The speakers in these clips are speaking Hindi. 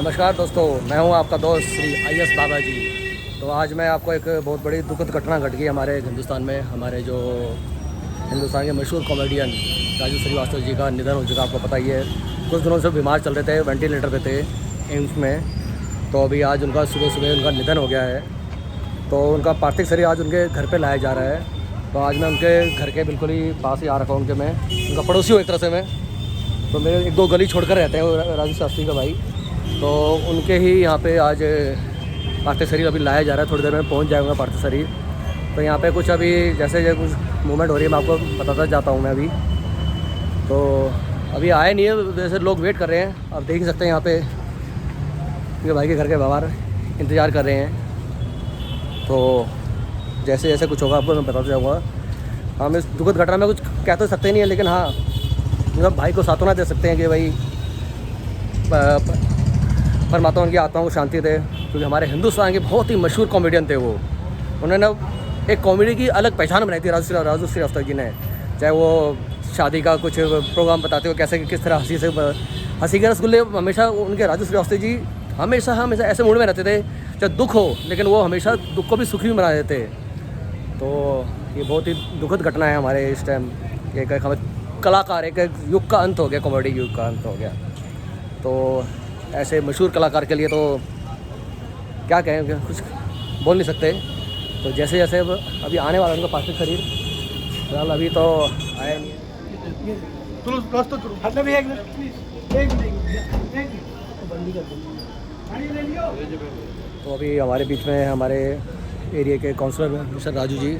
नमस्कार दोस्तों, मैं हूं आपका दोस्त श्री IS बाबा जी। तो आज मैं आपको एक बहुत बड़ी दुखद घटना घट गई हमारे हिंदुस्तान में। हमारे जो हिंदुस्तान के मशहूर कॉमेडियन राजू श्रीवास्तव जी का निधन हो चुका, आपको पता ही है। कुछ दिनों से बीमार चल रहे थे, वेंटिलेटर पे थे एम्स में। तो अभी आज उनका सुबह सुबह उनका निधन हो गया है। तो उनका पार्थिव शरीर आज उनके घर पर लाया जा रहा है। तो आज मैं उनके घर के बिल्कुल ही पास ही आ रखा हूँ। उनके मैं उनका पड़ोसी हूँ एक तरह से मैं। तो मेरे एक दो गली छोड़कर रहते हैं राजू शास्त्री का भाई। तो उनके ही यहाँ पे आज पार्थिव शरीर अभी लाया जा रहा है। थोड़ी देर में पहुँच जाएगा पार्थिव शरीर। तो यहाँ पे कुछ अभी जैसे कुछ मूवमेंट हो रही है, मैं आपको बताता जाता हूँ मैं अभी। तो अभी आए नहीं है, वैसे लोग वेट कर रहे हैं। आप देख ही सकते हैं यहाँ पे मेरे भाई के घर के बाहर इंतज़ार कर रहे हैं। तो जैसे जैसे कुछ होगा आपको मैं बताता जाऊँगा। हम इस दुखद घटना में कुछ कह तो सकते नहीं है, लेकिन हाँ मतलब भाई को सांत्वना दे सकते हैं कि भाई परमात्मा उनकी आत्मा को शांति दे। क्योंकि हमारे हिंदुस्तान के बहुत ही मशहूर कॉमेडियन थे वो। उन्होंने एक कॉमेडी की अलग पहचान बनाई थी राजू श्रीवास्तव जी ने। चाहे वो शादी का कुछ प्रोग्राम बताते हो, कैसे किस तरह हंसी के रसगुल्ले हमेशा उनके राजू श्रीवास्तव जी हमेशा ऐसे मूड में रहते थे, चाहे दुख हो लेकिन वो हमेशा दुख को भी सुखी भी बना देते। तो ये बहुत ही दुखद घटना है हमारे इस टाइम। एक हमें कलाकार, एक युग का अंत हो गया, कॉमेडी युग का अंत हो गया। तो ऐसे मशहूर कलाकार के लिए तो क्या कहें, कुछ बोल नहीं सकते। तो जैसे जैसे अभी आने वाला उनका पार्थिव शरीर, फिलहाल अभी तो आया नहीं है। तो अभी हमारे बीच में हमारे एरिया के काउंसलर मिस्टर राजू जी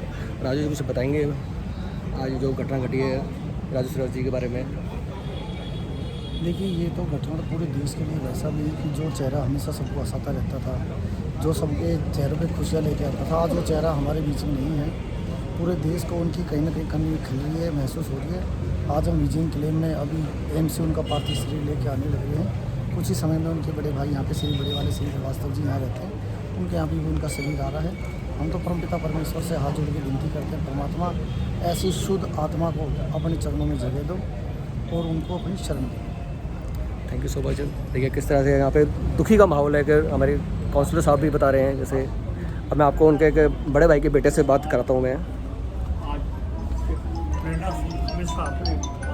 कुछ बताएंगे आज जो घटना घटी है राजू श्रीवास्तव जी के बारे में। देखिए, ये तो घटना पूरे देश के लिए वैसा भी कि जो चेहरा हमेशा सबको हंसाता रहता था, जो सबके चेहरों पे खुशियाँ लेके आता था, आज वो चेहरा हमारे बीच में नहीं है। पूरे देश को उनकी कहीं ना कहीं कमी खिल रही है, महसूस हो रही है। आज हम विजयन क्लेम में अभी एम्स से उनका पार्थिव शरीर लेके आने लगे हैं। कुछ ही समय में उनके बड़े भाई यहाँ पे श्री बड़े वाले श्री श्रीवास्तव जी यहाँ रहते हैं, उनके यहाँ भी उनका शरीर आ रहा है। हम तो परमपिता परमेश्वर से हाथ जोड़ के विनती करते हैं, परमात्मा ऐसी शुद्ध आत्मा को अपने चरणों में जगह दो और उनको अपनी शरण दो। Thank you so much. देखिए किस तरह से यहाँ पे दुखी का माहौल है कि हमारे काउंसलर साहब भी बता रहे हैं। जैसे अब मैं आपको उनके एक बड़े भाई के बेटे से बात कराता हूँ मैं।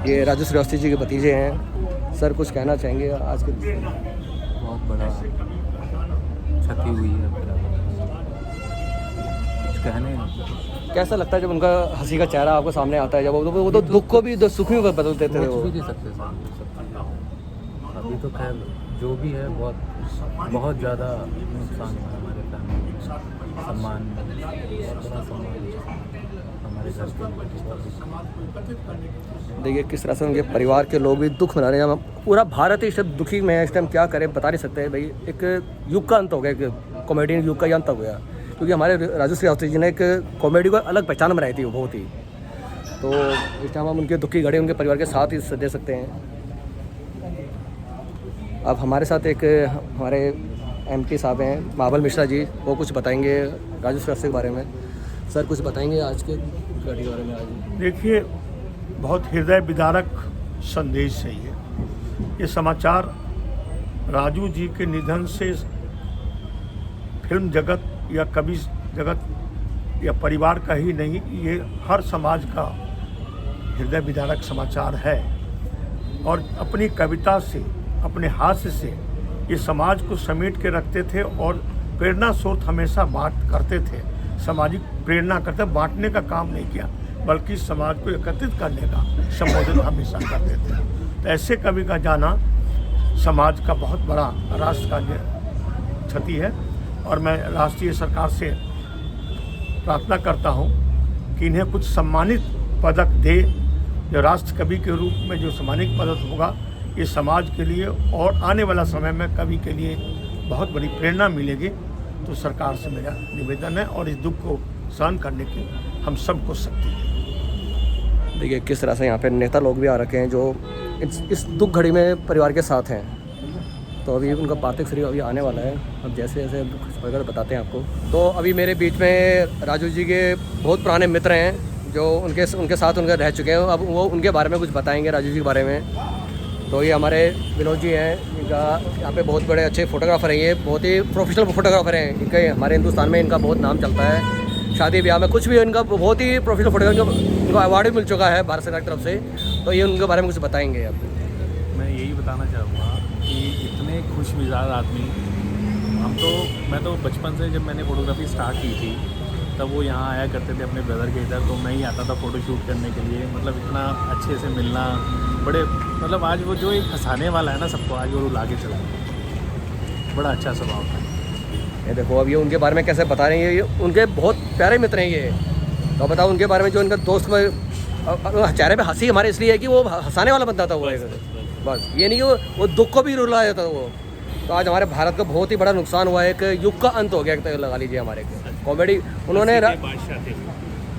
ये राजू श्रीवास्तव जी के भतीजे हैं। सर कुछ कहना चाहेंगे आज के? बहुत बड़ा क्षति हुई है, कुछ कहने। कैसा लगता है जब उनका हंसी का चेहरा आपको सामने आता है, जब वो तो दुख को भी सुख में बदल देते थे? वो भी नहीं सकते सर, अभी तो खैर जो भी है बहुत ज़्यादा नुकसान हुआ हमारे फैमिली, सम्मान बहुत बड़ा सम्मान हमारे घर के। देखिए किस तरह से उनके परिवार के लोग भी दुख मना रहे हैं। पूरा भारत ही इस टाइम दुखी में है। इस टाइम क्या करें बता नहीं सकते भाई। एक युग का अंत हो गया, एक कॉमेडियन युग का ही अंत हो गया। क्योंकि हमारे राजू श्रीवास्तव जी ने एक कॉमेडी को अलग पहचान बनाई थी वो बहुत ही। तो इस टाइम हम उनके दुखी घड़ी उनके परिवार के साथ ही दे सकते हैं। अब हमारे साथ एक हमारे MP साहब हैं महाबल मिश्रा जी, वो कुछ बताएंगे राजू श्रीवास्तव के बारे में। सर कुछ बताएंगे आज के घड़ी के बारे में? आज देखिए, बहुत हृदय विदारक संदेश है ये समाचार। राजू जी के निधन से फिल्म जगत या कवि जगत या परिवार का ही नहीं, ये हर समाज का हृदय विदारक समाचार है। और अपनी कविता से, अपने हास्य से ये समाज को समेट के रखते थे और प्रेरणा स्रोत हमेशा बात करते थे। सामाजिक प्रेरणा करते, बांटने का काम नहीं किया, बल्कि समाज को एकत्रित करने का संबोधन हमेशा करते थे। तो ऐसे कवि का जाना समाज का बहुत बड़ा, राष्ट्र का क्षति है। और मैं राष्ट्रीय सरकार से प्रार्थना करता हूँ कि इन्हें कुछ सम्मानित पदक दे। जो राष्ट्र कवि के रूप में जो सम्मानित पदक होगा, ये समाज के लिए और आने वाला समय में कवि के लिए बहुत बड़ी प्रेरणा मिलेगी। तो सरकार से मेरा निवेदन है और इस दुख को सहन करने की हम सबको शक्ति दें। देखिए किस तरह से यहाँ पे नेता लोग भी आ रखे हैं जो इस दुख घड़ी में परिवार के साथ हैं। तो अभी उनका पार्थिव शरीर अभी आने वाला है। अब जैसे जैसे वगैरह बताते हैं आपको। तो अभी मेरे बीच में राजू जी के बहुत पुराने मित्र हैं जो उनके साथ रह चुके हैं। अब वो उनके बारे में कुछ बताएंगे राजू जी के बारे में। तो ये हमारे विनोद जी हैं, इनका यहाँ पे बहुत बड़े अच्छे फोटोग्राफर हैं, ये बहुत ही प्रोफेशनल फोटोग्राफर हैं, इनके हमारे हिंदुस्तान में इनका बहुत नाम चलता है। शादी ब्याह में कुछ भी इनका बहुत ही प्रोफेशनल फोटोग्राफर, इनको अवार्ड भी मिल चुका है भारत सरकार की तरफ से। तो ये उनके बारे में कुछ बताएंगे आप? मैं यही बताना चाहूँगा कि इतने खुश मिजाज आदमी, मैं तो बचपन से जब मैंने फ़ोटोग्राफी स्टार्ट की थी तब वो यहाँ आया करते थे अपने ब्रदर के इधर, तो मैं ही आता था फ़ोटो शूट करने के लिए। मतलब इतना अच्छे से मिलना, बड़े मतलब आज वो जो एक हंसाने वाला है ना सबको, आज वो रुला के चला गया। बड़ा अच्छा स्वभाव था। ये देखो अब ये उनके बारे में कैसे बता रहे हैं, ये उनके बहुत प्यारे मित्र हैं ये। तो बताओ उनके बारे में, जो इनका दोस्त में चेहरे पे हंसी हमारे इसलिए है कि वो हंसाने वाला बनता था वो, बस ये नहीं कि वो दुख को भी रुला देता था वो। तो आज हमारे भारत का बहुत ही बड़ा नुकसान हुआ है, एक युग का अंत हो गया, एक लगा लीजिए। हमारे कॉमेडी उन्होंने बादशाह थे,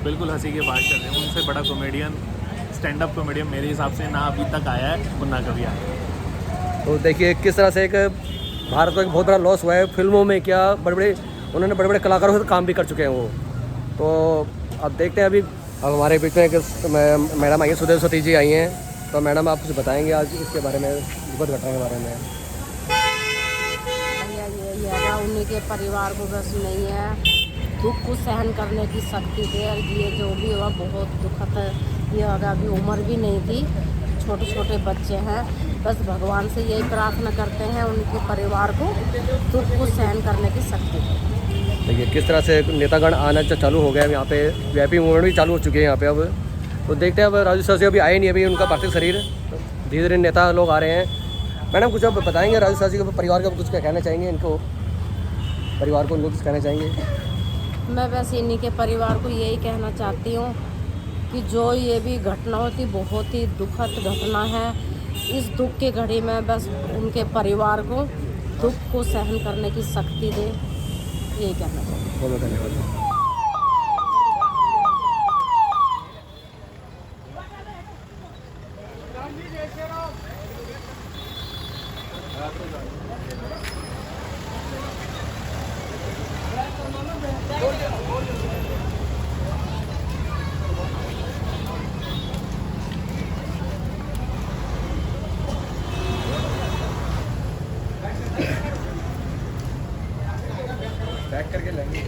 बिल्कुल हंसी के बादशाह थे। उनसे बड़ा कॉमेडियन, स्टैंड अप कॉमेडियन मेरे हिसाब से ना अभी तक आया है और ना कभी आया। तो देखिए किस तरह से एक भारत को एक बहुत बड़ा लॉस हुआ है। फिल्मों में क्या उन्होंने बड़े बड़े कलाकारों से काम भी कर चुके हैं वो। तो अब देखते हैं, अभी अब हमारे बीच में एक मैडम आई हैं, सुदेव सतीश जी आई हैं। तो मैडम आप कुछ बताएंगे आज इसके बारे में, दुखद घटना के बारे में? उन्हीं के परिवार को बस नहीं है दुख को सहन करने की शक्ति थे, और ये जो भी हुआ बहुत दुखद है। ये अभी उम्र भी नहीं थी, छोटे छोटे बच्चे हैं। बस भगवान से यही प्रार्थना करते हैं उनके परिवार को दुख को सहन करने की शक्ति दे। देखिए किस तरह से नेतागण आना चालू हो गया, यहाँ पे वीआईपी मूवमेंट भी चालू हो चुके हैं यहाँ पे। अब तो देखते हैं, अब राजू सर से अभी आए नहीं, अभी उनका पार्थिव शरीर, धीरे धीरे नेता लोग आ रहे हैं। मैडम कुछ अब बताएंगे राजू सर जी के परिवार का, कुछ क्या कहना चाहेंगे इनको, परिवार को उनको कुछ कहना चाहेंगे? मैं बस इन्हीं के परिवार को यही कहना चाहती हूँ कि जो ये भी घटना होती बहुत ही दुखद घटना है। इस दुख के घड़ी में बस उनके परिवार को दुख को सहन करने की शक्ति दे, यही कहना चाहिए। पैक करके लेंगे।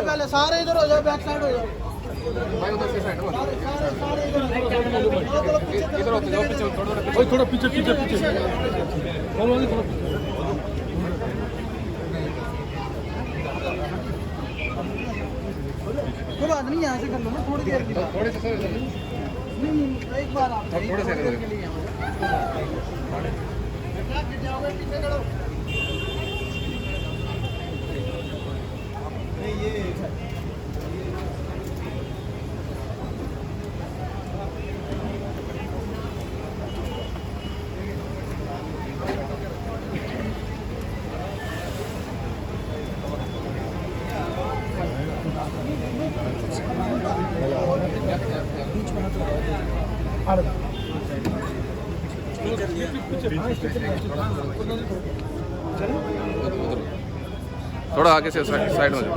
पहले सारे इधर हो जाओ, बैक साइड हो जाओ। थोड़ा पीछे पीछे पीछे कोई बात नहीं, यहाँ से कर लो ना थोड़ी देर की। थोड़े से नहीं, एक बार आप थोड़े से के लिए थोड़ा आगे से साइड में जाओ।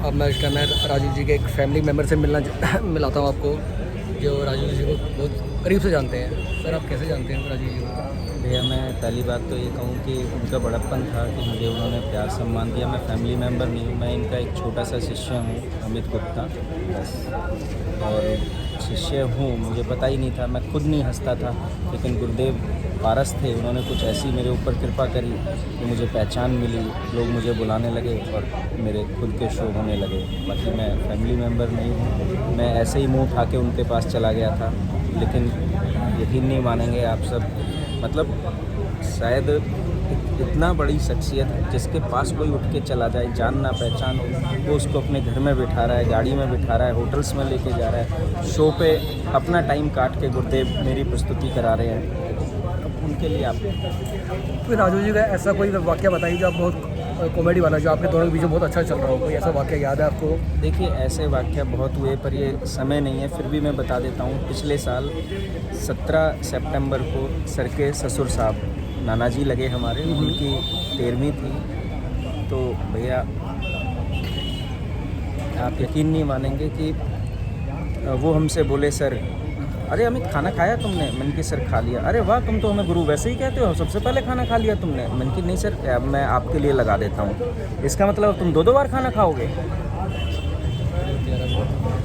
अब मैं इस टाइम राजीव जी के एक फैमिली मेम्बर से मिलाता हूँ आपको, जो राजीव जी को बहुत करीब से जानते हैं। सर, आप कैसे जानते हैं राजीव जी को? भैया, मैं पहली बात तो ये कहूँ कि उनका बड़प्पन था कि मुझे उन्होंने प्यार सम्मान दिया। मैं फैमिली मेम्बर नहीं हूँ, मैं इनका एक छोटा सा शिष्य हूँ, अमित गुप्ता, बस। और शिष्य हूँ, मुझे पता ही नहीं था, मैं खुद नहीं हंसता था, लेकिन गुरुदेव पारस थे, उन्होंने कुछ ऐसी मेरे ऊपर कृपा करी कि मुझे पहचान मिली, लोग मुझे बुलाने लगे और मेरे खुद के शो होने लगे। बाकी मैं फैमिली मेम्बर नहीं हूँ, मैं ऐसे ही मुँह उठा के उनके पास चला गया था। लेकिन यकीन नहीं मानेंगे आप सब, मतलब शायद इतना बड़ी शख्सियत है जिसके पास कोई उठ के चला जाए, जान ना पहचान हो, वो उसको अपने घर में बिठा रहा है, गाड़ी में बिठा रहा है, होटल्स में लेके जा रहा है, शो पे अपना टाइम काट के गुरुदेव मेरी प्रस्तुति करा रहे हैं। अब उनके लिए आप फिर राजू जी का ऐसा कोई वाक़या बताइए जो आप बहुत कॉमेडी वाला, जो आपके दोनों के बीच में बहुत अच्छा चल रहा हो, कोई ऐसा वाक़या याद है आपको? देखिए, ऐसे वाक़या बहुत हुए, पर ये समय नहीं है, फिर भी मैं बता देता हूँ। पिछले साल 17 सितंबर को सर के ससुर साहब नाना जी लगे हमारे, उनकी 13वीं थी। तो भैया, आप यकीन नहीं मानेंगे कि वो हमसे बोले, सर अरे अमित, खाना खाया तुमने? मैंने कि सर खा लिया। अरे वाह, तुम तो हमें गुरु वैसे ही कहते हो, सबसे पहले खाना खा लिया तुमने? मैंने कि नहीं सर, मैं आपके लिए लगा देता हूँ। इसका मतलब तुम 2-2 बार खाना खाओगे?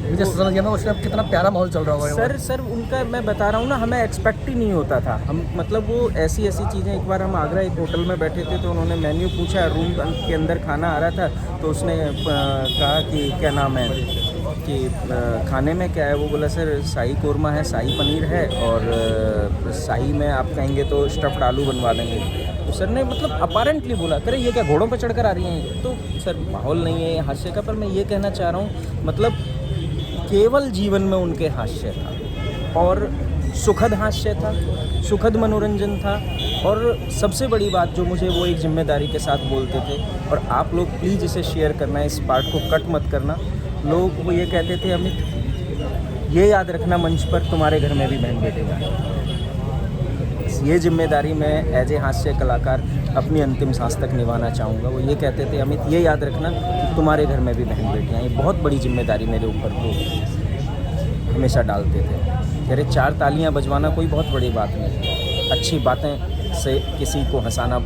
मुझे समझ गया मैं उस टाइम कितना प्यारा माहौल चल रहा होगा। सर उनका मैं बता रहा हूँ ना, हमें एक्सपेक्ट ही नहीं होता था। हम मतलब वो ऐसी चीज़ें, एक बार हम आगरा एक होटल में बैठे थे, तो उन्होंने मेन्यू पूछा, रूम के अंदर खाना आ रहा था, तो उसने कहा कि क्या नाम है, कि खाने में क्या है? वो बोला सर शाही कोरमा है, शाही पनीर है, और शाही में आप कहेंगे तो स्टफ्ड आलू बनवा देंगे। तो सर ने मतलब अपारेंटली बोला, करे ये क्या घोड़ों पर चढ़कर आ रही हैं? तो सर माहौल नहीं है हास्य का, पर मैं ये कहना चाह रहा हूँ, मतलब केवल जीवन में उनके हास्य था, और सुखद हास्य था, सुखद मनोरंजन था। और सबसे बड़ी बात जो मुझे वो एक जिम्मेदारी के साथ बोलते थे, और आप लोग प्लीज़ इसे शेयर करना, इस पार्ट को कट मत करना। लोग वो ये कहते थे, अमित ये याद रखना, मंच पर तुम्हारे घर में भी बहन बेटे जाएंगे। ये जिम्मेदारी मैं एज ए हास्य कलाकार अपनी अंतिम सांस तक निभाना चाहूँगा। वो ये कहते थे, अमित ये याद रखना कि तुम्हारे घर में भी बहन बेटियाँ। ये बहुत बड़ी जिम्मेदारी मेरे ऊपर को हमेशा डालते थे। कह रहे 4 तालियां बजवाना कोई बहुत बड़ी बात नहीं, अच्छी बातें से किसी को हंसाना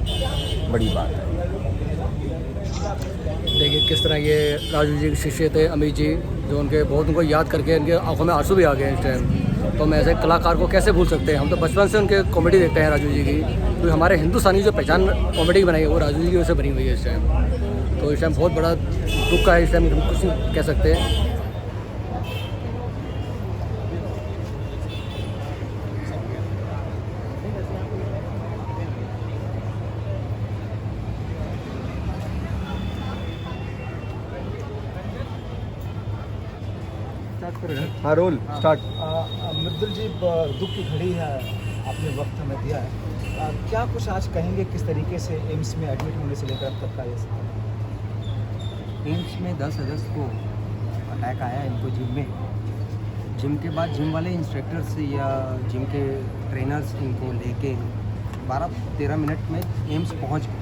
बड़ी बात है। देखिए किस तरह ये राजू जी के शिष्य थे अमित जी, जो उनको याद करके इनके आंखों में आंसू भी आ गए इस टाइम। तो हम ऐसे कलाकार को कैसे भूल सकते हैं? हम तो बचपन से उनके कॉमेडी देखते हैं राजू जी की, तो हमारे हिंदुस्तानी जो पहचान कॉमेडी बनाई है वो राजू जी की वजह से बनी हुई है इस टाइम। तो इस टाइम बहुत बड़ा दुख का है, इस टाइम हम कुछ नहीं कह सकते हैं। हाँ, रोल स्टार्ट। मृदुल जी, दुख की घड़ी है, आपने वक्त हमें दिया है, क्या कुछ आज कहेंगे, किस तरीके से एम्स में एडमिट होने से लेकर अब तक का ये एम्स में 10 अगस्त को अटैक आया इनको जिम में। जिम के बाद जिम वाले इंस्ट्रक्टर्स या जिम के ट्रेनर्स इनको लेके 12-13 मिनट में एम्स पहुंच गए।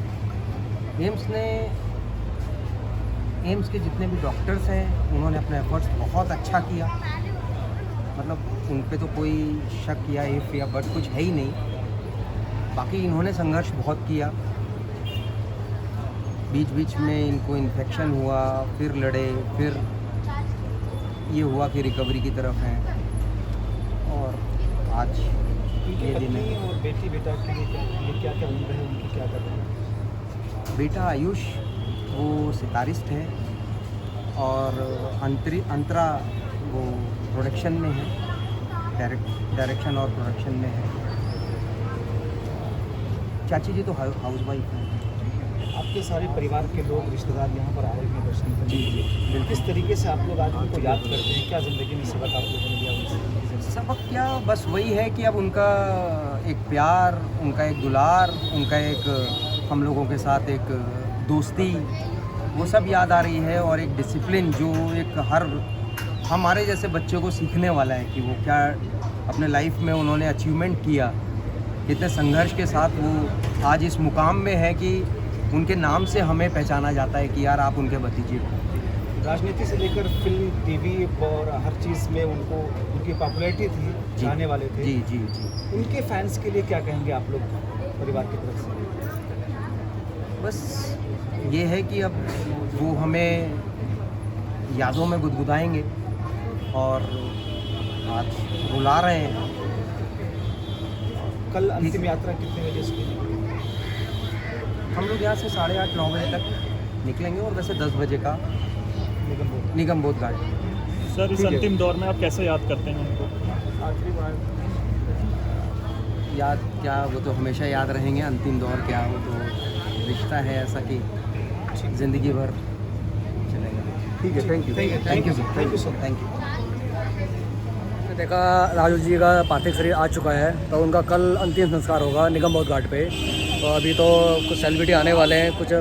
एम्स के जितने भी डॉक्टर्स हैं उन्होंने अपने एफर्ट्स बहुत अच्छा किया, मतलब उन पे तो कोई शक या इफ या बट कुछ है ही नहीं। बाकी इन्होंने संघर्ष बहुत किया, बीच बीच में इनको इन्फेक्शन हुआ, फिर लड़े, फिर ये हुआ कि रिकवरी की तरफ हैं, और आज ये दिन है। और बेटी बेटा के लिए क्या क्या उम्र है उनकी, क्या कर रहे हैं? बेटा आयुष वो सितारिस्ट है, और अंतरा वो प्रोडक्शन में है, डायरेक्शन और प्रोडक्शन में है। चाची जी तो हाउस वाइफ हैं। आपके सारे परिवार के लोग, रिश्तेदार यहाँ पर आए हैं दर्शन करने। जी बिल्कुल। किस तरीके से आप लोग आज उनको याद करते हैं? क्या ज़िंदगी में सबक आप लोगों ने लिया उनसे? सबक क्या, बस वही है कि अब उनका एक प्यार, उनका एक दुलार, उनका एक हम लोगों के साथ एक दोस्ती, वो सब याद आ रही है। और एक डिसिप्लिन जो एक हर हमारे जैसे बच्चों को सीखने वाला है कि वो क्या अपने लाइफ में उन्होंने अचीवमेंट किया, कितने संघर्ष के साथ वो आज इस मुकाम में है कि उनके नाम से हमें पहचाना जाता है कि यार आप उनके भतीजे हो। राजनीति से लेकर फिल्म, टीवी और हर चीज़ में उनको उनकी पॉपुलैरिटी थी, चाहने वाले थे। जी जी जी। उनके फैंस के लिए क्या कहेंगे आप लोग परिवार की तरफ से? बस ये है कि अब वो हमें यादों में गुदगुदाएंगे और आज रुला रहे हैं। कल अंतिम यात्रा कितने बजे से? हम लोग यहाँ से 8:30-9 बजे तक निकलेंगे और वैसे 10 बजे का निगम बोध घाट। सर, इस अंतिम दौर में आप कैसे याद करते हैं उनको? याद क्या, वो तो हमेशा याद रहेंगे। अंतिम दौर क्या, वो तो रिश्ता है ऐसा कि ज़िंदगी भर चलेगा। ठीक है, thank you. Thank you sir, thank you. देखा राजू जी का पार्थिव शरीर आ चुका है, तो उनका कल अंतिम संस्कार होगा निगम बोध घाट पे। तो अभी तो कुछ सेलिब्रिटी आने वाले हैं, कुछ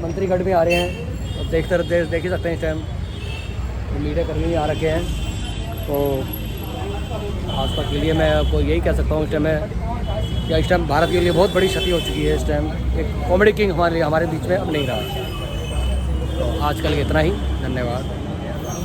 मंत्रीगण भी आ रहे हैं, तो देख ही सकते हैं इस टाइम मीडिया कर्मी भी आ रखे हैं। तो आज तक के लिए मैं आपको यही कह सकता हूँ इस टाइम में या इस टाइम भारत के लिए बहुत बड़ी क्षति हो चुकी है। इस टाइम एक कॉमेडी किंग हमारे बीच में अब नहीं रहा। तो आज कल इतना ही, धन्यवाद।